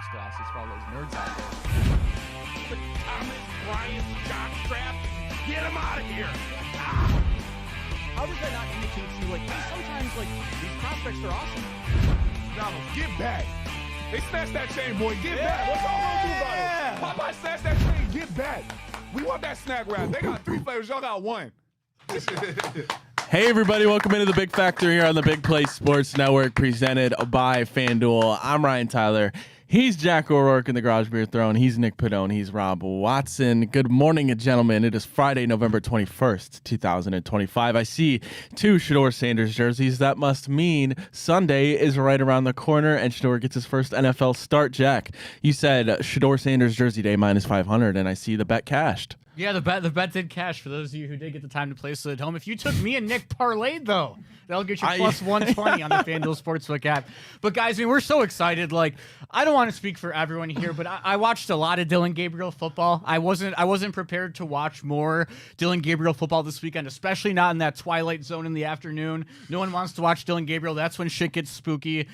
optics glasses for all those nerds out there. The Thomas Bryant jockstrap, get him out of here! How does that not indicate to you, like, hey, sometimes, like, these prospects are awesome? Donald, get back! They snatched that chain, boy. Get back! What's y'all gonna do about it? Popeye snatched that chain. Get back! We want that snack wrap. They got 3 flavors. Y'all got 1. Hey everybody, welcome into the Big Factor here on the Big Play Sports Network, presented by FanDuel. I'm Ryan Tyler. He's Jack O'Rourke in the Garage Beer Throne. He's Nick Padone. He's Rob Watson. Good morning, gentlemen. It is Friday, November 21st, 2025. I see 2 Shedeur Sanders jerseys. That must mean Sunday is right around the corner, and Shedeur gets his first NFL start. Jack, you said Shedeur Sanders jersey day minus 500, and I see the bet cashed. Yeah, the bet did cash for those of you who did get the time to place it at home. If you took me and Nick parlayed, though, that'll get you plus 120 on the FanDuel Sportsbook app. But, guys, I mean, we're so excited. Like, I don't want to speak for everyone here, but I watched a lot of Dillon Gabriel football. I wasn't prepared to watch more Dillon Gabriel football this weekend, especially not in that twilight zone in the afternoon. No one wants to watch Dillon Gabriel. That's when shit gets spooky.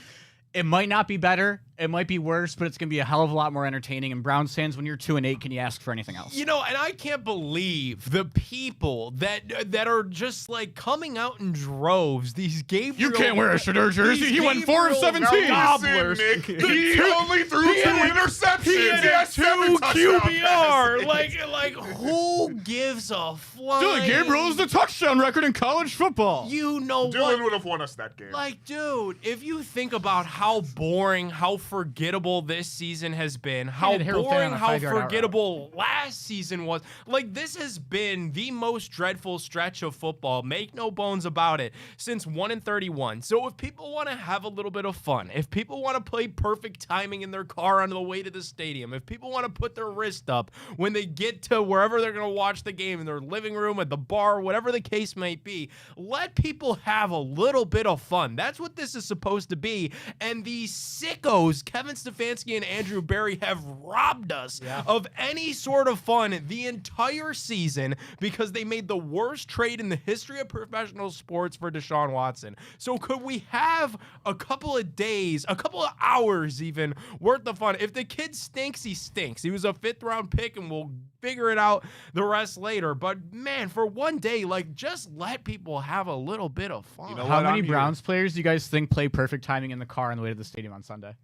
It might not be better. It might be worse, but it's going to be a hell of a lot more entertaining. And Browns fans, when you're 2-8, can you ask for anything else? You know, and I can't believe the people that are just like coming out in droves. These Gabriel. You can't wear a Shedeur jersey. He went 4 of 17. Gobblers. He only threw 2 interceptions. He had 2 QBR. Like, Like who gives a flying? Dillon Gabriel is the touchdown record in college football. You know Dillon what? would have won us that game. Like, dude, if you think about how boring, how forgettable this season has been, how boring, how forgettable last season was, like, this has been the most dreadful stretch of football, make no bones about it, since 1-31. So if people want to have a little bit of fun, if people want to play perfect timing in their car on the way to the stadium, if people want to put their wrist up when they get to wherever they're going to watch the game, in their living room, at the bar, whatever the case may be, let people have a little bit of fun. That's what this is supposed to be. And these sickos, Kevin Stefanski and Andrew Berry, have robbed us of any sort of fun the entire season because they made the worst trade in the history of professional sports for Deshaun Watson. So could we have a couple of days, a couple of hours even, worth of fun? If the kid stinks, he stinks. He was a 5th-round pick, and we'll figure it out the rest later. But, man, for one day, like, just let people have a little bit of fun. You know How what? many I'm Browns players do you guys think play perfect timing in the car on the way to the stadium on Sunday?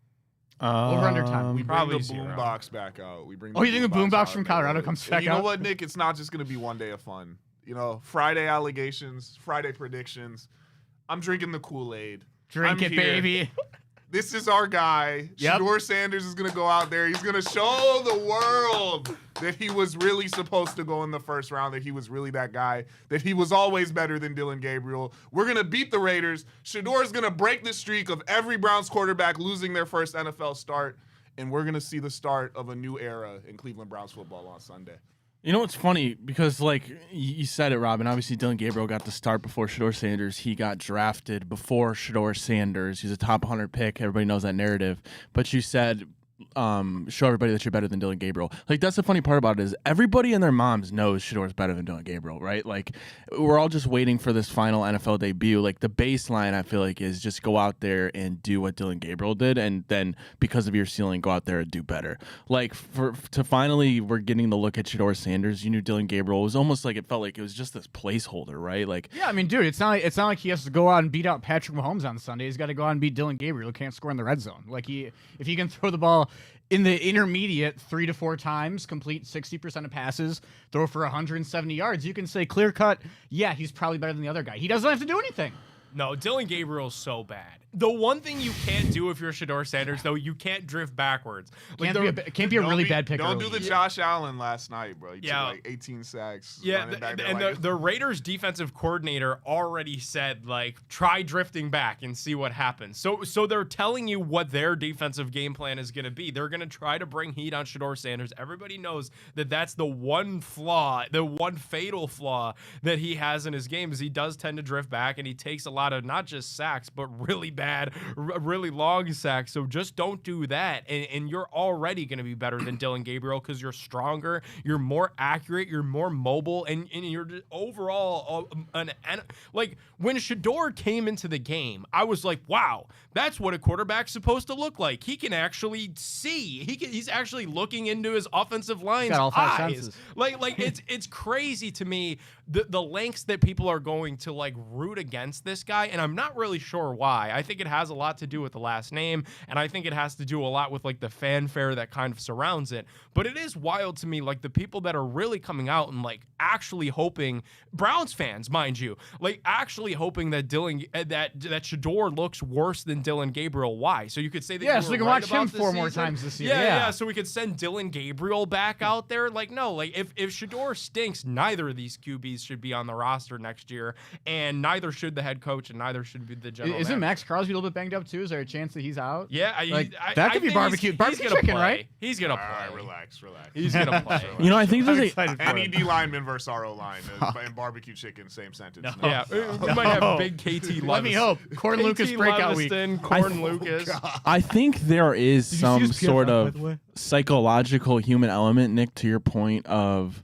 Over under time. We bring Probably the 0. boombox back out. We bring. Oh, you think the boombox out, from man. Colorado comes back You know out? what, Nick? It's not just going to be one day of fun. You know, Friday allegations, Friday predictions. I'm drinking the Kool-Aid. Drink I'm it, here. baby. This is our guy. Yep. Shedeur Sanders is going to go out there. He's going to show the world that he was really supposed to go in the first round, that he was really that guy, that he was always better than Dillon Gabriel. We're going to beat the Raiders. Shedeur is going to break the streak of every Browns quarterback losing their first NFL start, and we're going to see the start of a new era in Cleveland Browns football on Sunday. You know what's funny? Because, like, you said it, Robin. Obviously, Dillon Gabriel got the start before Shedeur Sanders. He got drafted before Shedeur Sanders. He's a top 100 pick. Everybody knows that narrative. But you said, show everybody that you're better than Dillon Gabriel. Like, that's the funny part about it is everybody and their moms knows Shedeur's better than Dillon Gabriel, right? Like, we're all just waiting for this final NFL debut. Like, the baseline, I feel like, is just go out there and do what Dillon Gabriel did, and then because of your ceiling, go out there and do better. Like, to finally, we're getting the look at Shedeur Sanders. You knew Dillon Gabriel was almost like, it felt like it was just this placeholder, right? Like, Yeah, I mean, dude, it's not like he has to go out and beat out Patrick Mahomes on Sunday. He's got to go out and beat Dillon Gabriel, who can't score in the red zone. Like, if he can throw the ball in the intermediate 3 to 4 times, complete 60% of passes, throw for 170 yards, you can say clear cut, yeah, he's probably better than the other guy. He doesn't have to do anything. No, Dillon Gabriel's so bad. The one thing you can't do if you're Shedeur Sanders, though, you can't drift backwards. Like Can't be a really bad pick. Don't early. do the Josh Allen last night, bro. He took Yeah. like 18 sacks. Yeah, running back there and like the Raiders defensive coordinator already said, like, try drifting back and see what happens. So they're telling you what their defensive game plan is going to be. They're going to try to bring heat on Shedeur Sanders. Everybody knows that that's the one flaw, the one fatal flaw that he has in his game is he does tend to drift back, and he takes a lot lot of not just sacks, but really bad, really long sacks. So just don't do that. And you're already going to be better than Dillon Gabriel because you're stronger, you're more accurate, you're more mobile, and you're just overall like when Shedeur came into the game, I was like, wow, that's what a quarterback's supposed to look like. He can actually see. He's actually looking into his offensive line's eyes. Like it's crazy to me the lengths that people are going to like root against this guy, and I'm not really sure why. I think it has a lot to do with the last name, and I think it has to do a lot with like the fanfare that kind of surrounds it. But it is wild to me, like the people that are really coming out and like actually hoping, Browns fans, mind you, like actually hoping that that Shedeur looks worse than Dillon Gabriel. Why? So you could say that so we can watch him 4 more times this year. Yeah. So we could send Dillon Gabriel back out there. Like no, like if Shedeur stinks, neither of these QBs should be on the roster next year, and neither should the head coach, and neither should be the general Isn't manager. Max Crosby a little bit banged up too? Is there a chance that he's out? Yeah, that could be barbecue chicken, right? He's gonna play. All right, relax. He's gonna play. You know, I think there's Any D lineman versus our O line and barbecue chicken, same sentence. No. Yeah, we might have big KT. Let me hope. Corn Lucas breakout week. Corn Lucas. I think there is some sort of psychological human element, Nick, to your point of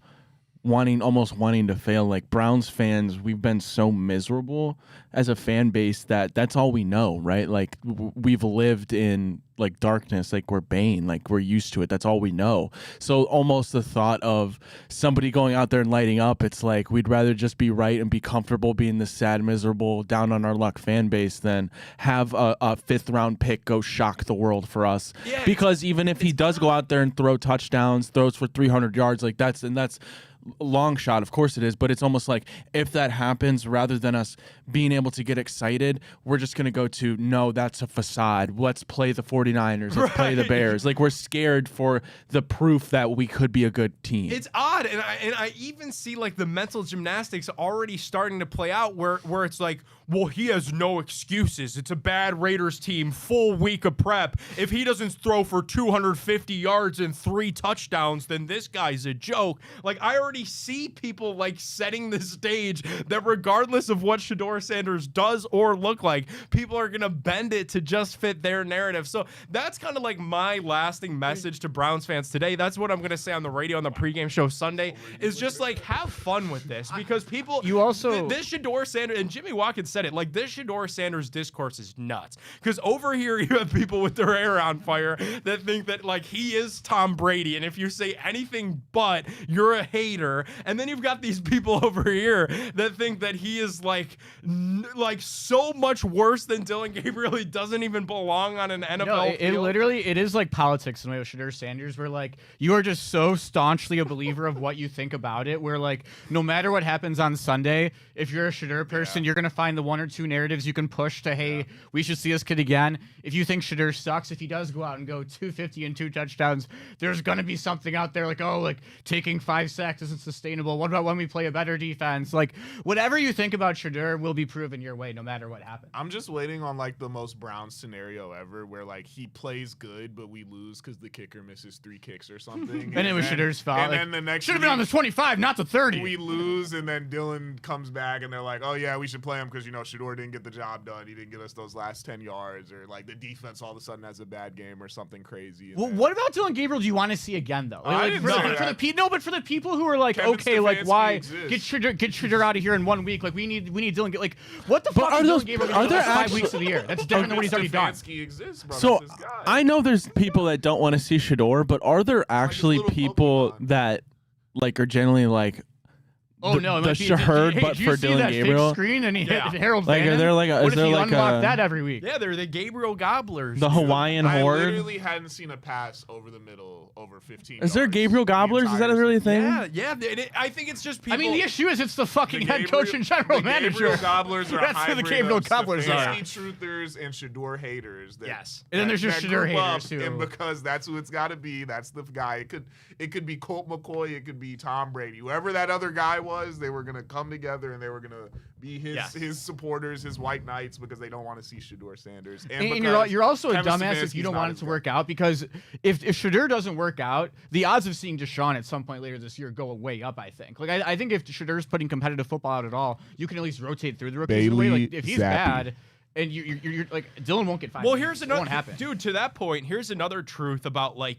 almost wanting to fail. Like Browns fans, we've been so miserable as a fan base that's all we know, right? Like we've lived in like darkness, like we're Bane, like we're used to it. That's all we know. So almost the thought of somebody going out there and lighting up, it's like we'd rather just be right and be comfortable being the sad, miserable, down on our luck fan base than have a 5th round pick go shock the world for us. Yeah, because even if he does go out there and throw touchdowns, throws for 300 yards, like that's long shot, of course it is, but it's almost like if that happens, rather than us being able to get excited, we're just going to go to, no, that's a facade. Let's play the 49ers. Let's play the Bears. Like we're scared for the proof that we could be a good team. It's odd, and I even see like the mental gymnastics already starting to play out where it's like, well, he has no excuses. It's a bad Raiders team, full week of prep. If he doesn't throw for 250 yards and 3 touchdowns, then this guy's a joke. Like I already see people like setting the stage that regardless of what Shedeur Sanders does or look like, people are gonna bend it to just fit their narrative. So that's kind of like my lasting message to Browns fans today. That's what I'm gonna say on the radio on the pregame show Sunday, is just like have fun with this, because people, you also, this Shedeur Sanders, and Jimmy Watkins said it, like this Shedeur Sanders discourse is nuts, because over here you have people with their hair on fire that think that like he is Tom Brady, and if you say anything but, you're a hater. And then you've got these people over here that think that he is like so much worse than Dillon Gabriel. He doesn't even belong on an NFL field. It is like politics in the way with Shedeur Sanders, where like you are just so staunchly a believer of what you think about it, where like no matter what happens on Sunday, if you're a Shedeur person, you're gonna find the 1 or 2 narratives you can push to, hey, we should see this kid again. If you think Shedeur sucks, if he does go out and go 250 and 2 touchdowns, there's gonna be something out there like, oh, like taking 5 sacks isn't sustainable. What about when we play a better defense? Like whatever you think about Shedeur will be proven your way no matter what happens. I'm just waiting on like the most Browns scenario ever, where like he plays good but we lose because the kicker misses 3 kicks or something. And it was Shedeur's fault. And like, then the next should have been on the 25, not the 30. We lose, and then Dillon comes back and they're like, oh yeah, we should play him because Shedeur didn't get the job done. He didn't get us those last 10 yards, or like the defense all of a sudden has a bad game or something crazy. Well, what about Dillon Gabriel do you want to see again though? I didn't say that. But for the people who are like, Kevin okay, like Stefanski why exists. get Shedeur out of here in 1 week? Like we need Dillon. Like what the fuck? Are Dillon Gabriel are there 5 weeks of the year? That's different than what he's already done. Exists, bro. So That's his guy. I know there's people that don't want to see Shedeur, but are there actually little people Pokemon. that like are generally like Oh no! the Shaherd, but for Dillon Gabriel. Screen and Yeah. Harold Like, Vannon? are there like a, What is if there he like unlocked a that every week? Yeah, they're the Gabriel Gobblers. the Hawaiian I horde? literally hadn't seen a pass over the middle over 15. Is there yards Gabriel the Gobblers? Is that entire really a season. thing? Yeah. I think it's just people. I mean, the issue is it's the fucking The head coach and general the manager. Gabriel Gobblers are That's a who the hybrid Gabriel of Gobblers are. Stefanski truthers and Shedeur haters. That, Yes. And then there's just that Shedeur group up, haters, too. And because that's who it's got to be, that's the guy. It could be Colt McCoy. It could be Tom Brady. Whoever that other guy was. They were going to come together and they were going to be his supporters, his white knights, because they don't want to see Shedeur Sanders. And you're also a dumbass if you don't want it to work out, because if Shedeur doesn't work out, the odds of seeing Deshaun at some point later this year go way up, I think. Like, I think if Shedeur's putting competitive football out at all, you can at least rotate through the rookies in a way. Like, if he's bad... And you're like, Dylan won't get 5 Well, games. here's It another won't happen. dude. To that point, here's another truth about like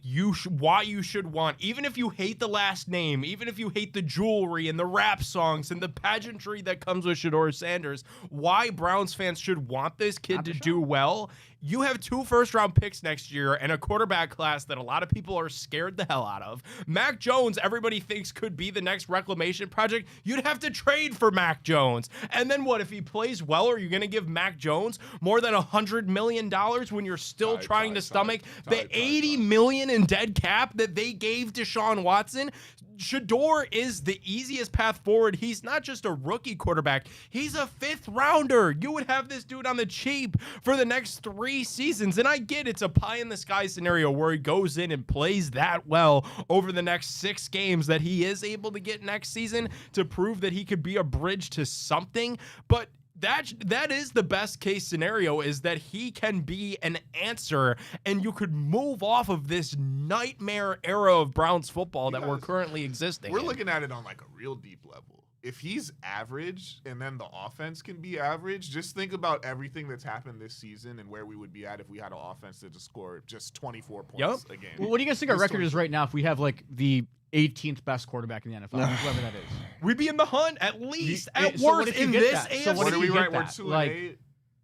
why you should want, even if you hate the last name, even if you hate the jewelry and the rap songs and the pageantry that comes with Shedeur Sanders, why Browns fans should want this kid to do well. You have 2 first-round picks next year and a quarterback class that a lot of people are scared the hell out of. Mac Jones, everybody thinks could be the next reclamation project. You'd have to trade for Mac Jones. And then what, if he plays well, are you going to give Mac Jones more than $100 million when you're still trying to stomach the $80 million in dead cap that they gave Deshaun Watson? Shedeur is the easiest path forward. He's not just a rookie quarterback. He's a 5th rounder. You would have this dude on the cheap for the next 3 seasons. And I get it's a pie in the sky scenario where he goes in and plays that well over the next 6 games that he is able to get next season to prove that he could be a bridge to something. But that is the best case scenario, is that he can be an answer and you could move off of this nightmare era of Browns football that we're currently existing. We're looking at it on like a real deep level. If he's average and then the offense can be average, just think about everything that's happened this season and where we would be at if we had an offense that just scored just 24 points a game. Well, what do you guys think our record is right now if we have like the 18th best quarterback in the NFL, whoever that is? We'd be in the hunt at least, at so worst, in this AFC. So what are we right? We're 2-8.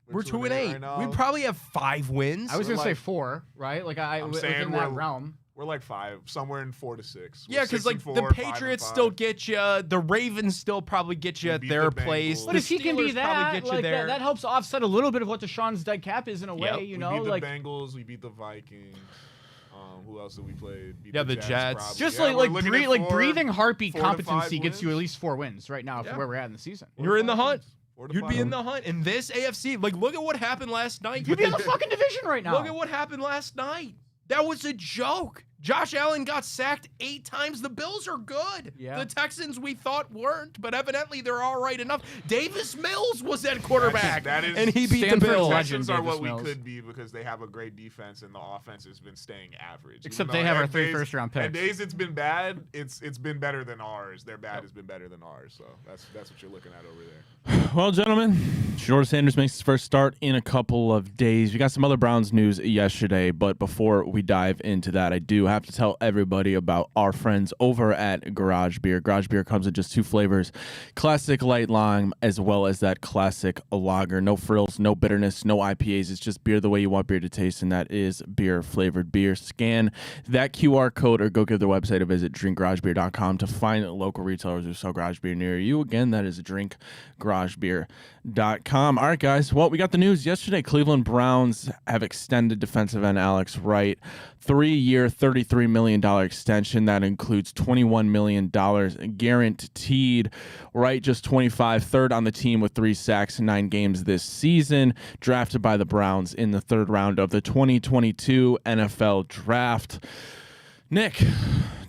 We're 2-8. Right now. We'd probably have 5 wins. I was going to say 4, right? Like, I'm saying that realm. We're like 5, somewhere in 4 to 6. Yeah, because like the Patriots still get you, the Ravens still probably get you at their place. But if he can be that, like, that helps offset a little bit of what Deshaun's dead cap is in a way, you know? We beat like the Bengals, we beat the Vikings. Who else did we play? The Jets. Probably. Just yeah, like breathing heartbeat 4 to 5 competency gets wins. you at least 4 wins right now for where we're at in the season. You're in the hunt. You'd be in wins. the hunt. In this AFC, like, look at what happened last night. You'd be in the fucking division right now. Look at what happened last night. That was a joke. Josh Allen got sacked 8 times. The Bills are good. Yeah. The Texans we thought weren't, but evidently they're all right enough. Davis Mills was at quarterback, and he beat the Bills. The Texans are what we could be because they have a great defense and the offense has been staying average. Except they have our 3 first-round picks. And days it's been bad, it's been better than ours. Their bad has been better than ours. So that's what you're looking at over there. Well, gentlemen, Shedeur Sanders makes his first start in a couple of days. We got some other Browns news yesterday, but before we dive into that, I do have to tell everybody about our friends over at Garage Beer. Garage Beer comes in just 2 flavors, classic light lime as well as that classic lager. No frills, no bitterness, no IPAs. It's just beer the way you want beer to taste, and that is beer-flavored beer. Scan that QR code or go give their website a visit, drinkgaragebeer.com, to find local retailers who sell garage beer near you. Again, that is drinkgaragebeer.com. All right, guys. Well, we got the news yesterday. Cleveland Browns have extended defensive end Alex Wright, 3-year, $33 million extension. That includes $21 million guaranteed. Wright just 25, third on the team with 3 sacks in 9 games this season. Drafted by the Browns in the 3rd round of the 2022 NFL Draft. Nick,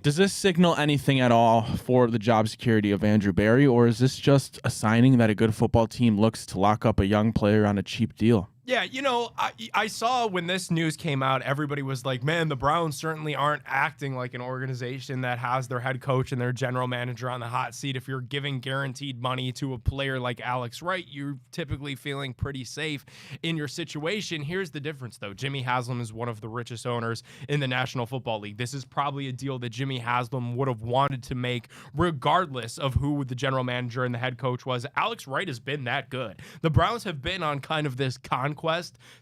does this signal anything at all for the job security of Andrew Berry, or is this just a signing that a good football team looks to lock up a young player on a cheap deal? Yeah, you know, I saw when this news came out, everybody was like, man, the Browns certainly aren't acting like an organization that has their head coach and their general manager on the hot seat. If you're giving guaranteed money to a player like Alex Wright, you're typically feeling pretty safe in your situation. Here's the difference, though. Jimmy Haslam is one of the richest owners in the National Football League. This is probably a deal that Jimmy Haslam would have wanted to make regardless of who the general manager and the head coach was. Alex Wright has been that good. The Browns have been on kind of this conquest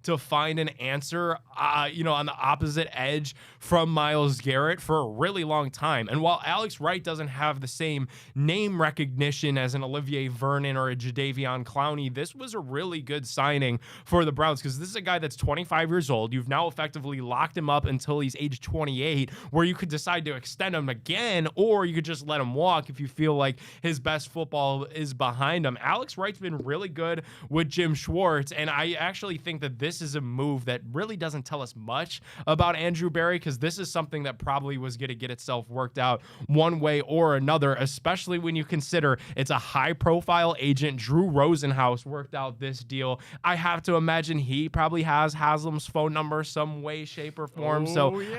to find an answer, on the opposite edge from Myles Garrett for a really long time. And while Alex Wright doesn't have the same name recognition as an Olivier Vernon or a Jadeveon Clowney, this was a really good signing for the Browns because this is a guy that's 25 years old. You've now effectively locked him up until he's age 28, where you could decide to extend him again, or you could just let him walk if you feel like his best football is behind him. Alex Wright's been really good with Jim Schwartz, and I actually actually think that this is a move that really doesn't tell us much about Andrew Berry, because this is something that probably was going to get itself worked out one way or another, especially when you consider it's a high-profile agent. Drew Rosenhaus worked out this deal. I have to imagine he probably has Haslam's phone number some way, shape, or form.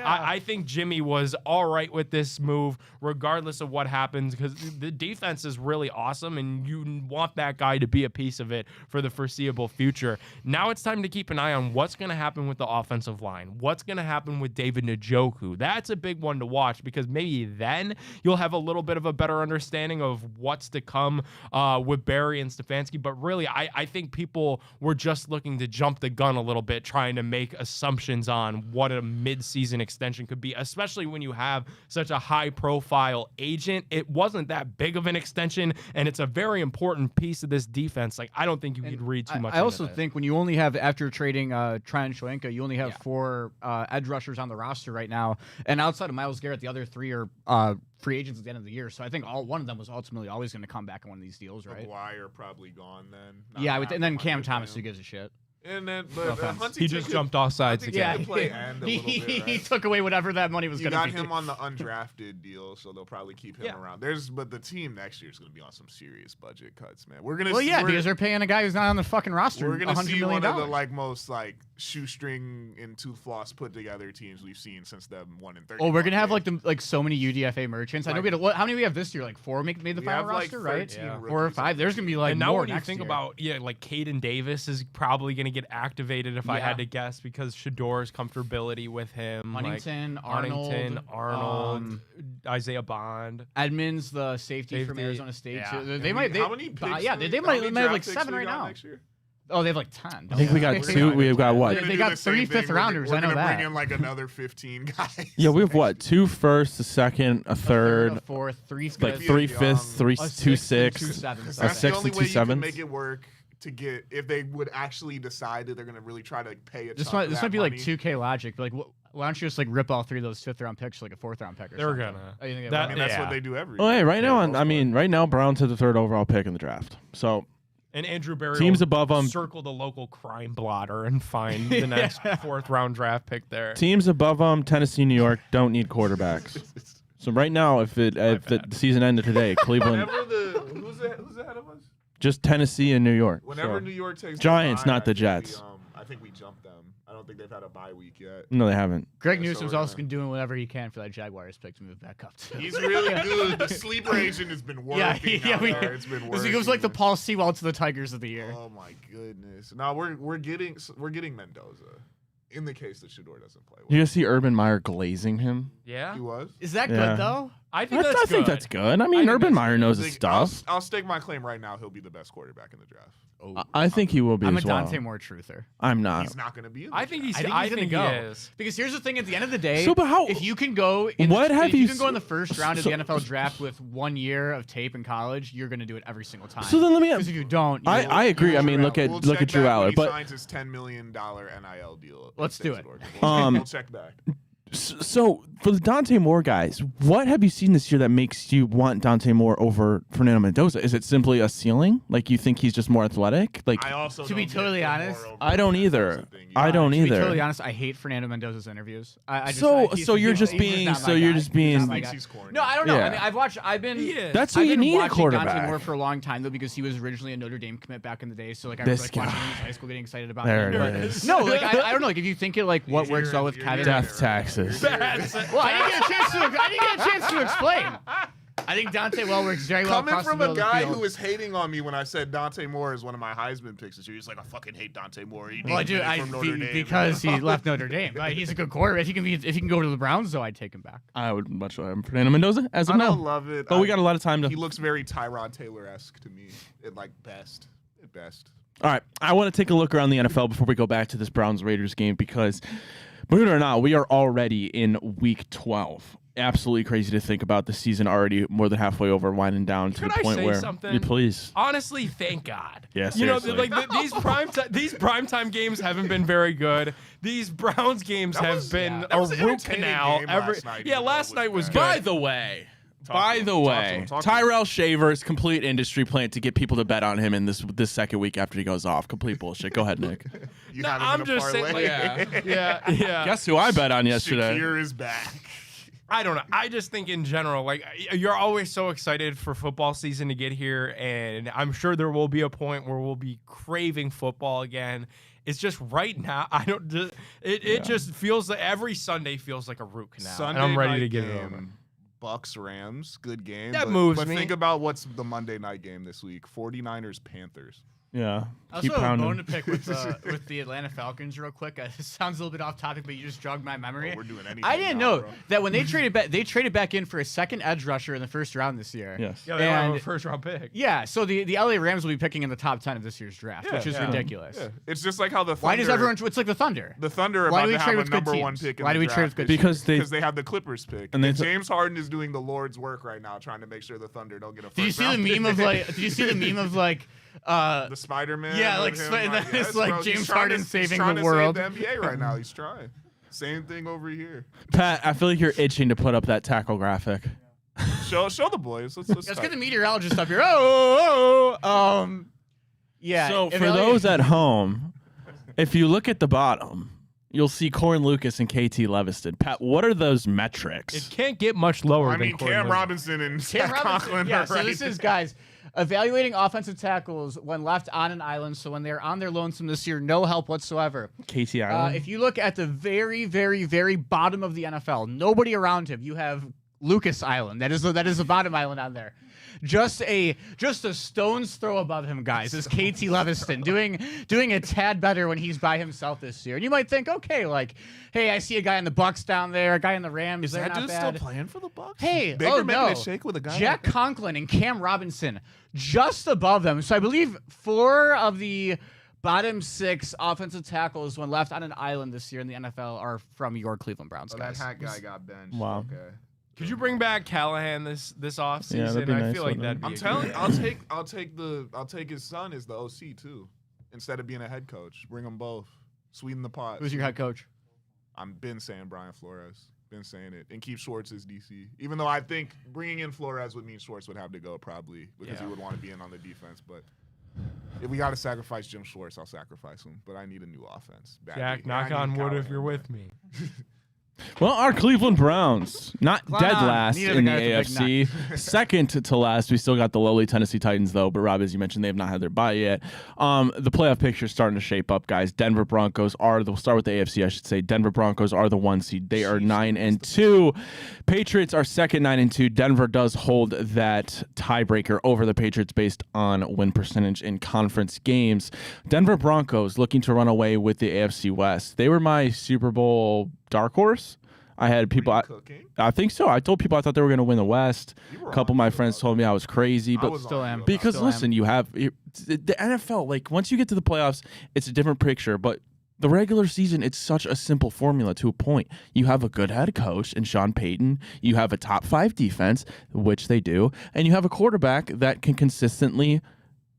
I think Jimmy was all right with this move, regardless of what happens, because the defense is really awesome, and you want that guy to be a piece of it for the foreseeable future. Now it's time to keep an eye on what's going to happen with the offensive line. What's going to happen with David Njoku? That's a big one to watch, because maybe then you'll have a little bit of a better understanding of what's to come with Berry and Stefanski. But really, I think people were just looking to jump the gun a little bit, trying to make assumptions on what a mid-season extension could be, especially when you have such a high-profile agent. It wasn't that big of an extension, and it's a very important piece of this defense. Like, I don't think you could read too much I also into that. think when you only have, after trading Tryon Shoyinka, you only have 4 edge rushers on the roster right now, and outside of Myles Garrett, the other 3 are free agents at the end of the year. So I think one of them was ultimately always going to come back in one of these deals, right? McGuire probably gone then. Yeah, and then Cam Thomas, who gives a shit. And then, but He just jumped off sides again. He took away whatever that money was going to be. You got him on the undrafted deal, so they'll probably keep him around. But the team next year is going to be on some serious budget cuts, man. We're gonna. Well, because they're paying a guy who's not on the fucking roster. We're gonna see one of the most shoestring and tooth floss put together teams we've seen since the 1-30. Oh, we're gonna have so many UDFA merchants. I know how many we have this year? Like 4 made the final roster, right? 4 or 5. There's gonna be and now more when you think about Caden Davis is probably gonna get activated if I had to guess, because Shedeur's comfortability with him. Huntington, Arnold, Isaiah Bond, Edmonds, the safety from Arizona State. Yeah. Too. They might. How many picks? They might have 7 right now. Next year? Oh, they have 10. I think we got 2. We've got what? They got 3 fifth-rounders. I know that. We're gonna bring in another 15 guys. Yeah, we have what? 2 firsts, a second, a third, a fourth, 3 fifths, like 3 fifths, 2 sixths, That's the only way you can make it work. To get, if they would actually decide that they're going to really try to pay a this chunk might be money. like 2K logic. But why don't you just rip all 3 of those 5th-round picks for like a 4th-round pick or They're something? gonna. That's what they do every Oh, year. hey, right now, Browns have the 3rd overall pick in the draft. So And Andrew Berry teams will above them circle the local crime blotter and find the next 4th-round draft pick there. Teams above them, Tennessee, New York, don't need quarterbacks. So right now, if the season ended today, Cleveland, who's ahead of us? just Tennessee and New York. Whenever So New York takes Giants, the bye, not the Jets. I think we jumped them. I don't think they've had a bye week yet. No, they haven't. Greg Yeah, so Newsom's we're also gonna- been doing whatever he can for that Jaguars pick to move back up. Too. He's really good. The sleeper agent has been working. out there. It's been working. He goes like the Paul Sewell to the Tigers of the year. Oh my goodness! Now we're getting Mendoza. In the case that Shedeur doesn't play well. You guys see Urban Meyer glazing him? Yeah, He was. Is that Yeah. good though? I think that's I good. think that's good. I mean, Urban Meyer knows his stuff. I'll stake my claim right now. He'll be the best quarterback in the draft. I think he will be I'm a as well. Dante Moore truther. I'm not. He's not going to be. In the I think draft. he's. I think he's gonna he go. is. Because here's the thing: at the end of the day, So, but how- if you can go, What have if you you can go s- in the first round of so- the NFL draft with 1 year of tape in college, you're going to do it every single time. So then let me. Because if you don't, you I agree. I mean, look at We'll look check at Drew back when Aller, he but signs his $10 million NIL deal. Let's do it. We'll check back. so for the Dante Moore guys, what have you seen this year that makes you want Dante Moore over Fernando Mendoza? Is it simply a ceiling? Like you think he's just more athletic? Like I also To be don't get totally the honest, more over I don't that either. types of thing. I don't to be either. totally honest, I hate Fernando Mendoza's interviews. So he's you're just not being- my so guy. you're just He's being- not my Thinks guy. he's corny. No, I don't know. Yeah. I mean, I've been. That's I've what you been need a watching quarterback. Dante Moore for a long time though, because he was originally a Notre Dame commit back in the day. So like I This was like, watching guy. him in high school, getting excited about There him. it But- is. No, like I don't know. Like if you think it like what works well with you're Kevin. hearing Death taxes. Well, I didn't get a chance to explain. I think Dante well works very well Coming across from the a middle of guy the field. who was hating on me when I said Dante Moore is one of my Heisman picks this year, he's like, I fucking hate Dante Moore. He Well, I needs do. me from Notre Dame. Because he left Notre Dame. He's a good quarterback. If he can go to the Browns, though, I'd take him back. I would much rather have Fernando Mendoza as of I now. don't love it. But we got a lot of time to. He looks very Tyrod Taylor-esque to me, at best. At best. All right, I want to take a look around the NFL before we go back to this Browns-Raiders game because, believe it or not, we are already in Week 12. Absolutely crazy to think about the season already more than halfway over, winding down to Could the I point say where. something? Yeah, please. Honestly, thank God. Yeah, you know, seriously. these primetime games haven't been very good. These Browns games That have was- been that was a an root entertaining canal. game last night, even though it Last was night was bad. good. By the way, By the way, Tyrell Shavers, complete industry plant to get people to bet on him in this second week after he goes off. Complete bullshit. Go ahead, Nick. No, I'm just saying. Like, yeah. Guess who I bet on yesterday? Shedeur is back. I don't know. I just think in general, like, you're always so excited for football season to get here, and I'm sure there will be a point where we'll be craving football again. It's just right now, it just feels like every Sunday feels like a root canal, Sunday and I'm ready to night get it game, over. Bucks Rams, good game. That moves but me. think about what's the Monday night game this week: 49ers Panthers. Yeah. I also have a bone to pick with the Atlanta Falcons real quick. It sounds a little bit off topic, but you just jogged my memory. We're doing anything I didn't now, know bro. that when they traded back in for a second edge rusher in the first round this year. Yes. Yeah, they have a first-round pick. Yeah, so the LA Rams will be picking in the top 10 of this year's draft, which is ridiculous. Yeah. It's just like how the Thunder. Why does everyone? It's like the Thunder. The Thunder are Why about do we to trade have with a good number one teams? pick in Why the do we trade draft with good this teams? year. Because they have the Clippers pick. And And they- James Harden is doing the Lord's work right now, trying to make sure the Thunder don't get a first Did you see the round meme pick. of like? Did you see the meme of like? the Spider-Man? Yeah, with like, him, it's yes, like bro, he's James trying Harden he's saving trying the to world. Save the NBA right now. He's trying. Same thing over here. Pat, I feel like you're itching to put up that tackle graphic. Show the boys. Let's Let's type. get the meteorologist up here. Yeah. So if for Elliot- those at home, if you look at the bottom, you'll see Corn Lucas and KT Leviston. Pat, what are those metrics? It can't get much lower I than mean, Corey Cam Lewis. Robinson and Cam Zach Robinson. Conklin Yeah, are so right this there. is, guys, evaluating offensive tackles when left on an island. So when they're on their lonesome this year, no help whatsoever. KT Island. If you look at the very, very, very bottom of the NFL, nobody around him. You have Lucas Island. That is the bottom island on there. Just a stone's throw above him, guys, is KT Leviston doing a tad better when he's by himself this year. And you might think, okay, like, hey, I see a guy in the Bucks down there, a guy in the Rams. Is they're that not dude bad. still playing for the Bucks? Hey, Baker making no. a shake with a guy. Jack like that? Conklin and Cam Robinson just above them. So I believe 4 of the bottom 6 offensive tackles when left on an island this year in the NFL are from your Cleveland Browns, Oh, that guys. hat guy got benched. Wow. Okay. Could you bring back Callahan this offseason? Yeah, that'd be I nice, feel like wouldn't it? that'd be I'm a telling. good- I'll take his son as the OC too, instead of being a head coach. Bring them both. Sweeten the pot. Who's your head coach? I've been saying Brian Flores. Been saying it, and keep Schwartz as DC. Even though I think bringing in Flores would mean Schwartz would have to go probably because he would want to be in on the defense. But if we got to sacrifice Jim Schwartz, I'll sacrifice him. But I need a new offense. badly. Jack, And knock I on need wood if Callahan you're back. with me. Well, our Cleveland Browns, not Clown dead on. last Neither in the the guy with the big AFC. Second to last, we still got the lowly Tennessee Titans, though. But Rob, as you mentioned, they have not had their bye yet. The playoff picture is starting to shape up, guys. Denver Broncos we'll start with the AFC, I should say. Denver Broncos are the 1 seed. They are 9-2. Patriots are second, 9-2. Denver does hold that tiebreaker over the Patriots based on win percentage in conference games. Denver Broncos looking to run away with the AFC West. They were my Super Bowl dark horse. I had people. Cooking? I think so. I told people I thought they were going to win the West. You were A couple of on my to friends about told me I was crazy, I but was Still on am. to about because Still listen, you have the NFL. Like once you get to the playoffs, it's a different picture. But the regular season, it's such a simple formula to a point. You have a good head coach in Sean Payton. You have a top 5 defense, which they do, and you have a quarterback that can consistently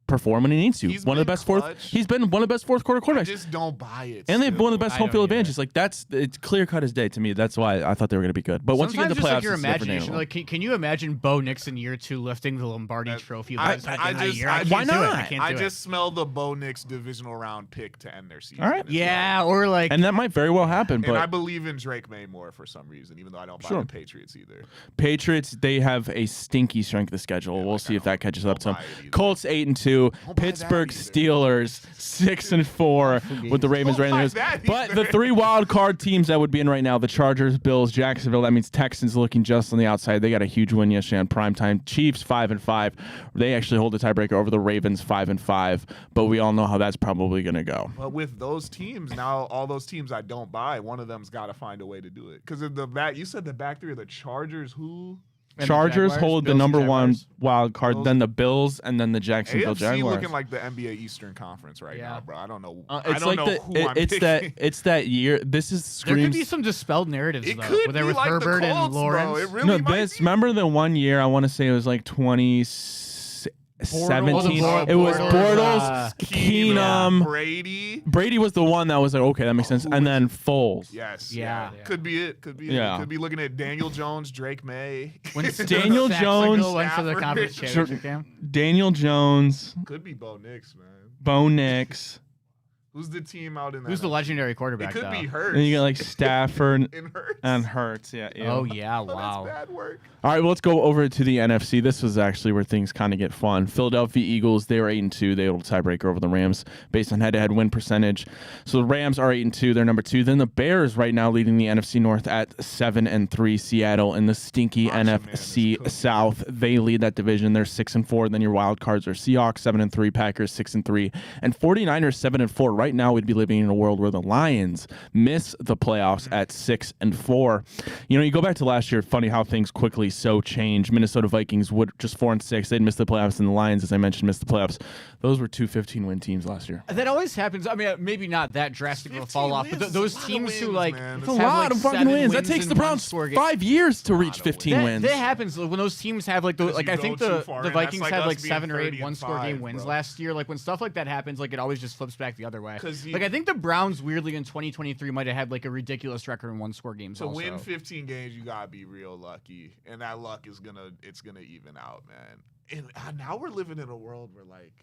perform when he needs to. He's One of the been best fourth. clutch. He's been one of the best fourth quarter I quarterbacks. just don't buy it. And they have one of the best I home don't field either. advantages. Like it's clear cut as day to me. That's why I thought they were going to be good. But once you get Sometimes to the just playoffs, like your it's a different imagination. animal. Like, can you imagine Bo Nix in year 2 lifting the Lombardi Trophy? I last just- year? I can't why do it. not? I can't I do just smell the Bo Nix divisional round pick to end their season. All right. as Yeah, well. or like And that might very well happen. And I But believe in Drake May more for some reason, even though I don't buy Sure. the Patriots either. Patriots, they have a stinky strength of schedule. We'll like, see I if that don't- catches up to don't them. buy it either. Colts 8-2. Don't buy that Pittsburgh either. Steelers 6-4 with the Ravens Don't right buy now. that But either. the 3 wild card teams that would be in right now: the Chargers, Bills, Jacksonville. That means Texans looking just on the outside. They got a huge win yesterday on primetime. Chiefs 5-5. They actually hold the tiebreaker over the Ravens 5-5. But we all know how that's probably going to go. But with those teams now, all those teams I don't buy, one of them's got to find a way to do it. Because the back, you said the back 3 of the Chargers, who? and the Chargers Jaguars, hold the Bills and number 1 Jaguars. wild card, Bills. then the Bills, and then the Jacksonville AFC Jaguars. looking like the NBA Eastern Conference right Yeah. now, bro. I don't know. It's I don't like know who I'm it's picking. that year. This is There could screams. be some dispelled narratives It though. could There be with like Herbert the Colts, and Lawrence. bro. It really No, might this. be. Remember the one year? I want to say it was like 17. Bortles, It was Bortles, Keenum, Keenum. Brady. Brady was the one that was like, okay, that makes sense. And then Foles. Yes. Yeah. Could be it. Could be it. Yeah. Could be looking at Daniel Jones, Drake May. When Daniel Jones. went for the Stafford. conference championship game. Daniel Jones, Could be Bo Nix, man. Bo Nix. Who's the team out in that? Who's the legendary quarterback? It could though? be Hurts. And you get like Stafford in Hurts. and Hurts. Yeah. Ew. Oh yeah, Oh, wow. that's bad work. All right, well, let's go over to the NFC. This was actually where things kind of get fun. Philadelphia Eagles, they were 8-2. They able to tiebreaker over the Rams based on head-to-head win percentage. So the Rams are 8-2. They're number 2. Then the Bears right now leading the NFC North at 7-3. Seattle in the stinky NFC South. They lead that division. They're 6-4. Then your wild cards are Seahawks 7-3, Packers 6-3, and 49ers 7-4. Right now, we'd be living in a world where the Lions miss the playoffs at 6-4. You know, you go back to last year. Funny how things quickly so change. Minnesota Vikings would just 4-6. They'd miss the playoffs, and the Lions, as I mentioned, missed the playoffs. Those were 2 15-win teams last year. That always happens. I mean, maybe not that drastic of a fall off, but those teams who like It's a lot of fucking wins. That takes the Browns 5 years to reach 15 wins. That happens when those teams have like those. Like I think the Vikings had like 7 or 8 one-score game wins last year. Like when stuff like that happens, like it always just flips back the other way. Like I think the Browns weirdly in 2023 might have had like a ridiculous record in one-score games. To win 15 games, you gotta be real lucky, and that luck is gonna even out, man. And now we're living in a world where like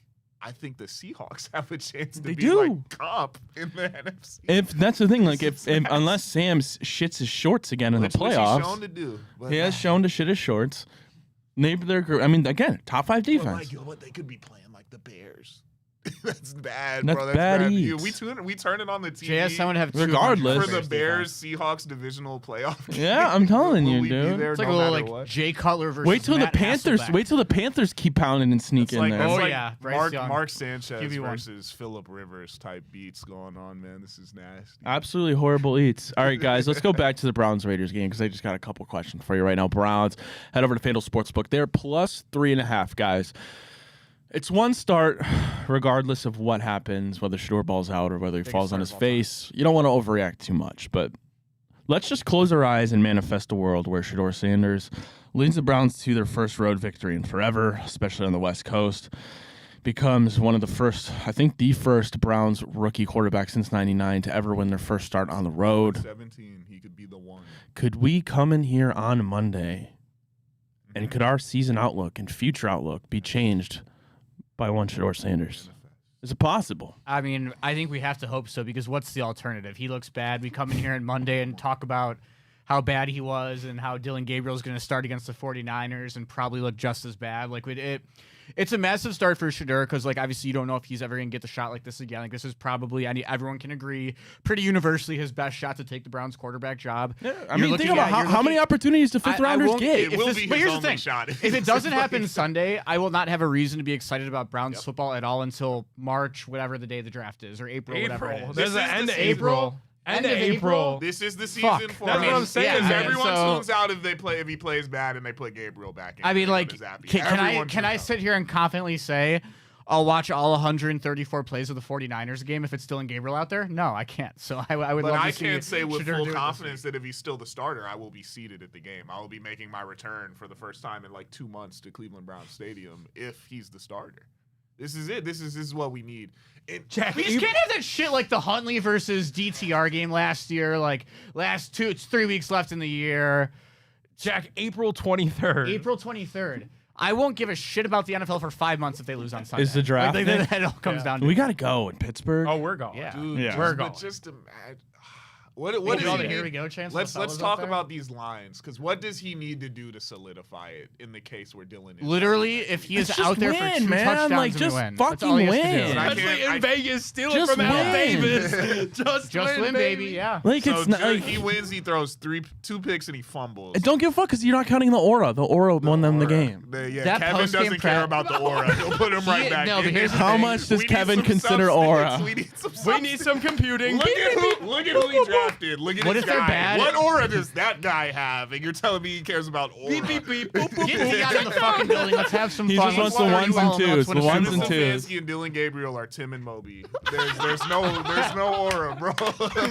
I think the Seahawks have a chance to be like comp in the NFC. If that's the thing, like if unless Sam shits his shorts again in the playoffs, he's shown to do. He has shown to shit his shorts. Maybe they're. I mean, again, top 5 defense. Like, you know what? They could be playing like the Bears. That's bad, That's bro. That's bad bad. eats. We turn it on the TV. JS, someone have regardless for the Bears Seahawks divisional playoff game. Yeah, I'm telling you, Will we be dude. there It's like no a little matter like what? Jay Cutler versus Wait till Matt the Panthers. Hasselbeck. Wait till the Panthers keep pounding and sneak in there. Oh, It's yeah, Bryce Mark, Young. Mark Sanchez QB1. versus Phillip Rivers type beats going on, man. This is nasty. Absolutely horrible eats. All right, guys, let's go back to the Browns-Raiders game because I just got a couple questions for you right now. Browns, head over to FanDuel Sportsbook. They're plus 3.5, guys. It's one start, regardless of what happens, whether Shedeur balls out or whether he falls on his face. You don't want to overreact too much, but let's just close our eyes and manifest a world where Shedeur Sanders leads the Browns to their first road victory in forever, especially on the West Coast. Becomes one of the first, I think the first Browns rookie quarterback since 99 to ever win their first start on the road. 17, he could be the one. Could we come in here on Monday and could our season outlook and future outlook be changed by one Shedeur Sanders? Is it possible? I mean, I think we have to hope so because what's the alternative? He looks bad. We come in here on Monday and talk about how bad he was and how Dylan Gabriel's going to start against the 49ers and probably look just as bad. Like it's a massive start for Shedeur because, like, obviously you don't know if he's ever going to get the shot like this again. Like, this is probably, everyone can agree, pretty universally his best shot to take the Browns quarterback job. Yeah, I mean, think about how many opportunities do fifth-rounders get? It will be but his here's the only thing. shot. If it doesn't happen Sunday, I will not have a reason to be excited about Browns football at all until March, whatever the day the draft is, or April, whatever it is. There's the end of April. End of April. This is the season for That's him. what I'm saying, If man. everyone So- tunes out if he plays bad and they put Gabriel back in. I mean, like, Zappy. can Everyone I tunes out. sit here and confidently say I'll watch all 134 plays of the 49ers game if it's still in Gabriel out there? No, I can't. So I would But love to I see can't say with Shedeur full do it this confidence week. that if he's still the starter, I will be seated at the game. I will be making my return for the first time in like 2 months to Cleveland Browns Stadium if he's the starter. This is it. This is what we need. And We just can't have that shit like the Huntley versus DTR game last year. Like it's 3 weeks left in the year. Jack, April 23rd. April 23rd. I won't give a shit about the NFL for 5 months if they lose on Sunday. Is the draft Like, day? that all comes down to We it. got to go in Pittsburgh. Oh, we're going. Yeah. dude, Yeah. We're but going. just imagine. What Think is all he the here we need- go chance. Let's talk about these lines because what does he need to do to solidify it in the case where Dylan is Literally, if he is Just out there for win, 2 man. touchdowns Like, and just win. That's all fucking he has to do. win. I Especially can't- in Vegas, stealing Just from Al win. Davis. Just win, baby. Yeah. Like, So it's not, dude, like, he wins, he throws 2 picks, and he fumbles. and don't give a fuck because you're not counting the aura. The aura won them the game. That Kevin post-game doesn't care prep- about the aura. He'll put him right back no, but in. here's How much does We need Kevin some consider substance. aura? We need some We substance. need some computing. Look at who he drafted. Look at What this if they're guy. bad? What aura does that guy have? And you're telling me he cares about aura? Beep, beep, beep. Boop, boop, Get boop. T out in the fucking building. Let's have some He fun. just wants Let's the party ones while and I'm twos, watching the a ones Super and Bowl. twos. Stefanski and Dylan Gabriel are Tim and Moby. There's no aura, bro.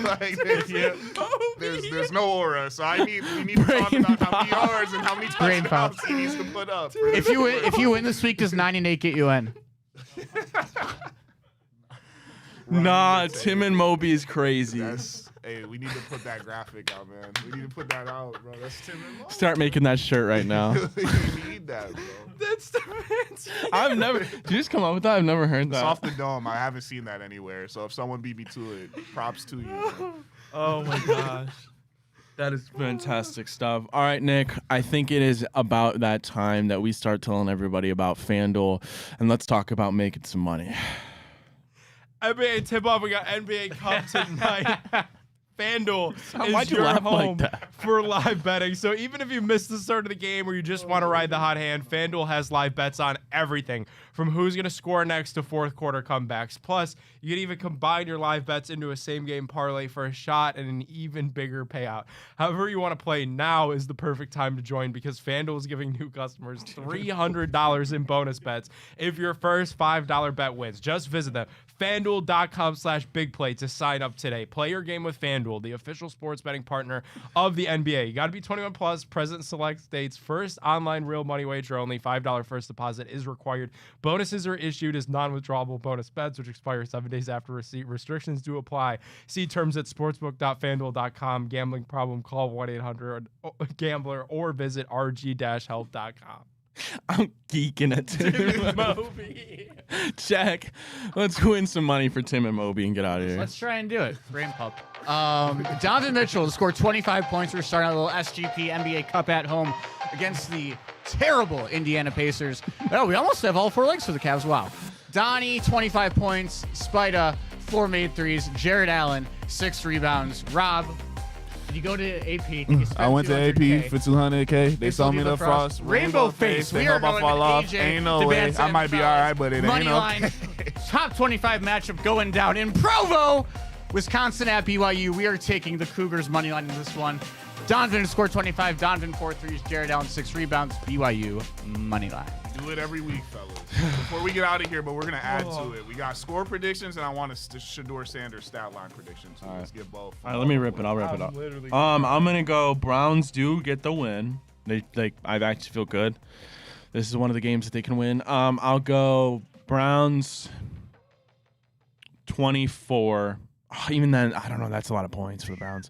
Like, there's no aura. So we need to talk about how many yards and how many Brain touchdowns pop. he needs to put up. If you win this week, does 9-8 get you in? Nah, Tim and Moby is crazy. Hey, we need to put that graphic out, man. We need to put that out, bro. That's Tim and Moby. Start making that shirt right now. We need that, bro. That's the fancy. I've never. Did you just come up with that? I've never heard It's that. off the dome. I haven't seen that anywhere. So if someone beat me to it, props to you. Man. Oh my gosh. That is fantastic stuff. All right, Nick, I think it is about that time that we start telling everybody about FanDuel, and let's talk about making some money. NBA tip-off. We got NBA Cup tonight. FanDuel Why'd is you your laugh like home that? for live betting. So even if you missed the start of the game or you just want to ride the hot hand, FanDuel has live bets on everything from who's going to score next to fourth quarter comebacks. Plus, you can even combine your live bets into a same-game parlay for a shot and an even bigger payout. However you want to play, now is the perfect time to join because FanDuel is giving new customers $300 in bonus bets if your first $5 bet wins. Just visit them. FanDuel.com/bigplay to sign up today. Play your game with FanDuel, the official sports betting partner of the NBA. You got to be 21 plus, present in select states. First online real money wager only. $5 first deposit is required. Bonuses are issued as non-withdrawable bonus bets, which expire 7 days after receipt. Restrictions do apply. See terms at sportsbook.fanduel.com. Gambling problem, call 1-800-GAMBLER or visit rg-help.com. I'm geeking at Tim and Moby. Check. Let's win some money for Tim and Moby and get out of here. Let's try and do it. Brain pop. Donovan Mitchell scored 25 points. We're starting a little SGP NBA Cup at home against the terrible Indiana Pacers. Oh, we almost have all 4 legs for the Cavs. Wow. Donnie, 25 points. Spida, 4 made threes. Jared Allen, 6 rebounds. Rob, did you go to AP? I went to AP $200K? for $200K. They saw sold me you the the frost. frost. Rainbow face. They We are hope I going fall to off. AJ Ain't no to way. Van I might be all right, but it Money ain't line. okay. Top 25 matchup going down in Provo. Wisconsin at BYU. We are taking the Cougars money line in this one. Donovan scored 25. Donovan 4 threes. Jared Allen 6 rebounds. BYU money line. Do it every week, fellas. Before we get out of here, but we're going to add to it. We got score predictions, and I want a Shedeur Sanders stat line prediction. So let's get both. All right, let me rip it. I'll rip it up. I'm gonna go. Browns do get the win. I actually feel good. This is one of the games that they can win. I'll go Browns 24. Oh, even then, I don't know. That's a lot of points for the Browns.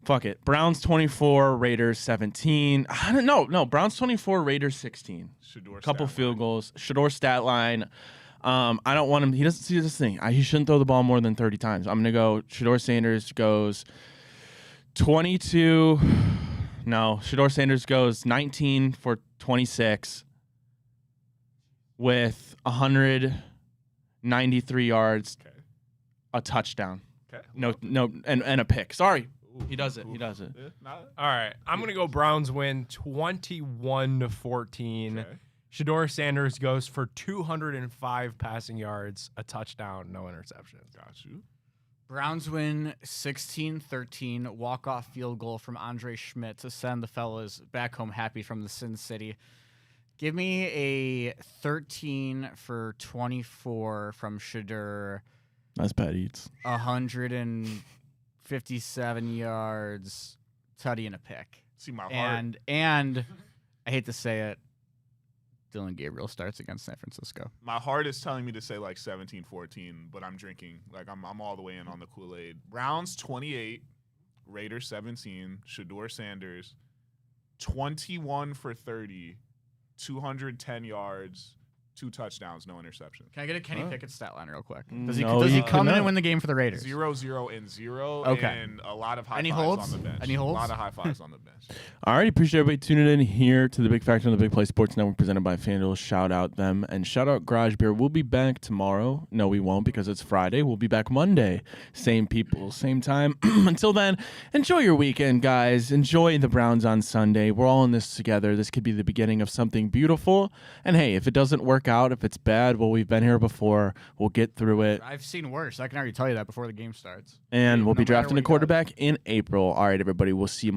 Fuck it. Browns 24, Raiders 17. I don't know. No, Browns 24, Raiders 16. Shedeur Couple stat field goals. Shedeur stat line. I don't want him. He doesn't see this thing. He shouldn't throw the ball more than 30 times. I'm going to go Shedeur Sanders goes 22. No, Shedeur Sanders goes 19 for 26 with 193 yards, a touchdown. Okay. No, and a pick. Sorry. He does it. He does it. All right. I'm going to go Browns win 21-14. Okay. Shedeur Sanders goes for 205 passing yards, a touchdown, no interceptions. Got you. Browns win 16-13. Walk-off field goal from Andre Schmidt to send the fellas back home happy from the Sin City. Give me a 13 for 24 from Shedeur. That's bad eats. 157 yards, tutty and a pick. See my heart. And I hate to say it, Dylan Gabriel starts against San Francisco. My heart is telling me to say like 17-14, but I'm drinking. Like I'm all the way in on the Kool-Aid. Browns 28, Raiders 17, Shedeur Sanders 21 for 30, 210 yards, 2 touchdowns, no interceptions. Can I get a Kenny Pickett stat line real quick? No, Does he you come in cannot. and win the game for the Raiders? 0-0-0, Okay. and a lot of high Any fives holds? on the bench. Any holds? A lot of high fives on the bench. All right, appreciate everybody tuning in here to the Big Factor on the Big Play Sports Network presented by FanDuel. Shout out them and shout out Garage Beer. We'll be back tomorrow. No, we won't because it's Friday. We'll be back Monday. Same people, same time. Until then, enjoy your weekend, guys. Enjoy the Browns on Sunday. We're all in this together. This could be the beginning of something beautiful. And hey, if it doesn't work out. If it's bad, well, we've been here before. We'll get through it. I've seen worse. I can already tell you that before the game starts. And we'll be drafting a quarterback in April. All right, everybody. We'll see you.